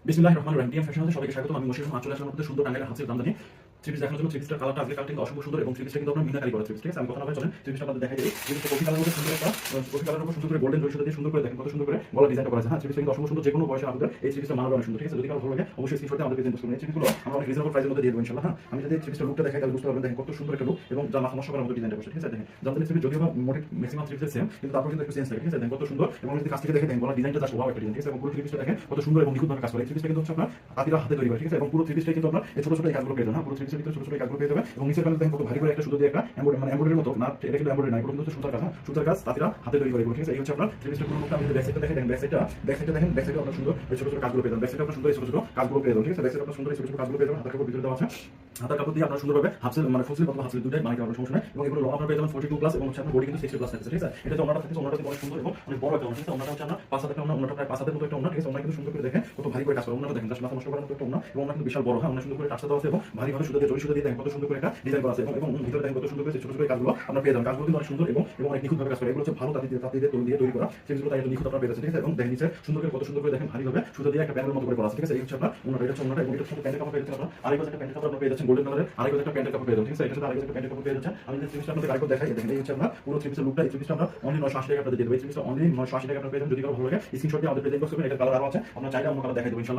বিসমিল্লাহির রহমানির রহিম। TM fashion হাউসে সবাইকে স্বাগতম। আমি মশিউর চলে আসলাম আপনাদের সুন্দর টাঙ্গাইলের হাফসের জামদানি থ্রি পিস দেখানোর জন্য। থ্রি পিসটার কালারটা আজকে কালারটা অসম্ভব সুন্দর এবং থ্রি পিসটা কিন্তু আপনার মিনাকারি করা থ্রি পিস। ঠিক আছে, আমি কথা না বলে চলেন থ্রি পিসটা আপনাদের দেখাই দিই। থ্রি পিসটা কফি কালারের মধ্যে সুন্দর একটা কফি কালারের উপর সুন্দর করে গোল্ডেন জরি সুতা দিয়ে সুন্দর করে দেখেন কত সুন্দর করে গলার ডিজাইনটা করা আছে। হ্যাঁ, থ্রি পিসটা কিন্তু অসম্ভব সুন্দর, যে কোনো বয়সে আপনাদের এই থ্রি পিসটা মানাবে অনেক সুন্দর। ঠিক আছে, যদি কারো ভালো লাগে অবশ্যই স্ক্রিনশটে আমাদের প্রেজেন্ট করবেন। এই থ্রি পিসগুলো আমরা অনেক রিজনেবল প্রাইসের মধ্যে দিয়ে দেবো ইনশাআল্লাহ। হ্যাঁ, আমি যদি থ্রি পিসটার লুকটা দেখাই তাহলে বুঝতে পারবেন দেখেন কত সুন্দর একটা লুক এবং যা মাথা নষ্ট করার মতো ডিজাইনটা করছে। ঠিক আছে, দেখেন জামদানি থ্রি পিস যদিও বা ম্যাক্সিমাম থ্রি পিসের সেম, কিন্তু তারপর কিন্তু একটু চেঞ্জ থাকে। ঠিক আছে, দেখেন কত সুন্দর এবং যদি কাছ থেকে দেখেন গলার ডিজাইনটা জাস্ট ওয়াও একটা ডিজাইন। ঠিক আছে, এবং পুরো থ্রি পিসটা দেখেন কত সুন্দর এবং নিখুঁতভাবে কাজ করে। এই থ্রি পিসটা কিন্তু হচ্ছে আপনার তাঁতিরা হাতে তৈরি করে। ঠিক আছে, এবং পুরো থ্রি পিসটাই কিন্তু আপনার এই ছোট ছোট এই কাজগুলো পেয়ে যাবেন। হ্যাঁ, পুরো থ্রি পিসের ভিতরে ছোট ছোট এই কাজগুলো পেয়ে যাবেন এবং নিচের প্যানেল দেখেন কত ভারী করে একটা সুতো দিয়ে একটা এমব্রয়ডারির মতো না, এটা কিন্তু এমব্রয়ডারি না, এগুলো কিন্তু হচ্ছে সুতার কাজ। হ্যাঁ, সুতার কাজ তাঁতিরা হাতে তৈরি করে। ঠিক আছে, এই হচ্ছে আপনার থ্রি পিসের পুরো লুকটা। আমি যদি ব্যাক সাইডটা দেখেন, ব্যাক সাইডটা দেখেন, ব্যাক সাইডে আপনার সুন্দর এই ছোট ছোট কাজগুলো পেয়ে যাবেন। ব্যাক সাইডে আপনার সুন্দর এই ছোট ছোট কাজগুলো পেয়ে যাবেন। ঠিক আছে, ব্যাক সাইডে আপনার সুন্দর এই ছোট ছোট কাজগুলো পেয়ে যাবেন। হাতের কাপড় ভিতরে দেওয়া আছে, হাতের কাপড় দিয়ে আপনার সুন্দরভাবে হাফসেল মানে ফুলসেল অথবা হাফসেল দুটাই বানাইতে পারবেন, সমস্যা নেই। এবং এগুলো লং আপনার পেয়ে যাবেন 42 প্লাস এবং হচ্ছে আপনার বডি কিন্তু 60 প্লাস থাকছে। ঠিক আছে, এটা তো ওনাটা থাকছে, ওনাটা কিন্তু অনেক সুন্দর এবং অনেক বড় একটা ওনা। ঠিক আছে, ওনাটা হচ্ছে আপনার 5 হাতের একটা ওনা, ওনাটা প্রায় 5 হাতের মতো একটা ওনা। ঠিক আছে, ওনা কিন্তু সুন্দর করে দেখেন কত ভারী করে কাজ করে। ওনাটা দেখেন জাস্ট মাথা নষ্ট করার মতো একটা ওনা এবং ওনা কিন্তু বিশাল বড়। হ্যাঁ, ওনা সুন্দর করে টাচটা দেওয়া আছে এবং ভারীভাবে সুতা দিয়ে জরি সুতা দিয়ে দেখেন কত সুন্দর করে একটা ডিজাইন করা আছে এবং ভিতরে দেখেন কত সুন্দর করে ছোট ছোট কাজগুলো আপনার পেয়ে যাবেন। কাজগুলো কিন্তু অনেক সুন্দর এবং অনেক নিখুঁতভাবে কাজ করে। এগুলো হচ্ছে ভালো তাঁতি দিয়ে তৈরি করা সেগুলো তাই নিখুঁত আপনার পেয়ে যাচ্ছে। ঠিক আছে, এবং দেখেন নিচে সুন্দর করে কত সুন্দর করে দেখেন ভারীভাবে সুতা দিয়ে একটা প্যানেলের মতো করে করা আছে। ঠিক আছে, এই হচ্ছে আপনার ওনাটা, এটা হচ্ছে ওনাটা এবং এটা হচ্ছে প্যান্টের কাপড় পেয়ে যাচ্ছেন আপনার। আরেক একটা প্যান্টের কাপড় আপনার পেয়ে যাচ্ছেন গোল্ডেন কালারের, আরেক একটা প্যান্টের কাপড় পেয়ে যাবেন। ঠিক আছে, এটার সাথে আরেক একটা প্যান্টের কাপড় পেয়ে যাচ্ছেন। আমি যদি থ্রি পিসটা আপনাদের আরেকবার দেখাই, দেখেন এই হচ্ছে আপনার পুরো থ্রি পিসের লুকটা। এই থ্রি পিসটা আমরা অনলি 980 টাকা আপনাদের দিয়ে দেবো। এই থ্রি পিসটা অনলি 980 টাকা আপনারা পেয়ে যাবেন। যদি কারো ভালো লাগে স্ক্রিনশট দিয়ে আমাদের প্রেজেন্ট করতে হবে। এটা কালার আরো আছে, আপনারা চাইলে অন্য কালার দেখাই দেবো ইনশাআল্লাহ।